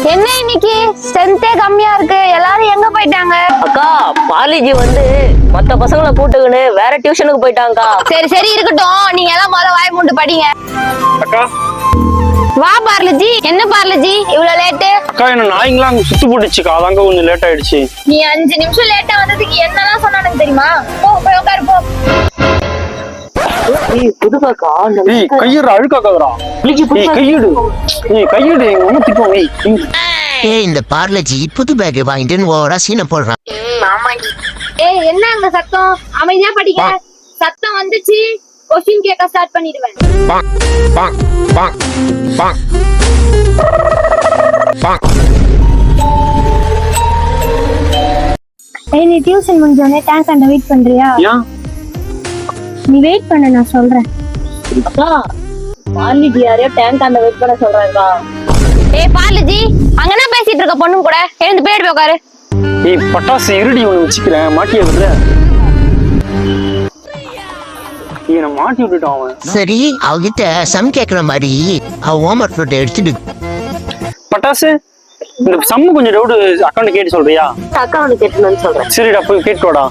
என்ன இன்னைக்கு ஸ்ட்ரென்த்தே கம்மியா இருக்கு, எல்லாரும் எங்க போயிட்டாங்க? அக்கா பாலிஜி வந்து மத்த பசங்களை கூட்டுக்கின்னு வேற டியூஷனுக்கு போயிட்டாங்கக்கா. சரி சரி இருக்கட்டும், நீங்க எல்லாம் முதல்ல வாய் மூண்டு படிங்க. அக்கா வா பார்லஜி. என்ன பார்லஜி இவ்வளவு லேட்டு? அக்கா என்ன நாய்ங்களா அங்க சுத்து போட்டுச்சுக்கா, அதாங்க கொஞ்சம் லேட் ஆயிடுச்சு. நீ 5 நிமிஷம் லேட்டா வந்ததுக்கு என்னெல்லாம் சொன்னானுங்க தெரியுமா? போ போய் உட்காரு போ. புதுக்காக்கா ஏய் கையிடுற அழுக்காக்காதரா. ஏய் கையிடு, கையிடு, எங்க அம்மா திட்டுவாங்க. ஏய் இந்த பார்லஜி புது பேக் வாங்கிட்டு ஓவரா சீனை போடுறான். ஏய் என்ன அங்க சத்தம்? அமைதியா படிங்க. சத்தம் வந்துச்சு கொஸ்டின் கேட்க ஸ்டார்ட் பண்ணிடுவேன். ஏய் நீ டியூஷன் முடிஞ்சோடனே டேங்க் அண்ட வெயிட் பண்றியா? ஏன் நீ வெயிட் பண்ண, நான் சொல்றேன். அக்கா பாலிஜி யாரையோ டேங்க் அந்த வெயிட் பண்ண சொல்றாங்கக்கா. ஏய் பார்லஜி அங்கனா பேசிட்டு இருக்க பொண்ணு கூட எழுந்து போய் உட்காரு. ஏய் பட்டாசு இருடி ஒண்ணு வச்சுக்கிறேன், மாட்டியா விடுற? என்ன மாட்டி விட்டுட்டான் அவன். சரி அவகிட்ட சம் கேக்குற மாதிரி அவ ஹோம்ஒர்க் நோட் எடுத்துட்டு பட்டாசு இந்த சம்மு கொஞ்சம் டவுட் அக்கௌண்ட் கேட்டு சொல்றியா? அக்கா வந்து கேட்டுன்னு சொல்றேன். சரிடா போய் கேட்டுவாடா.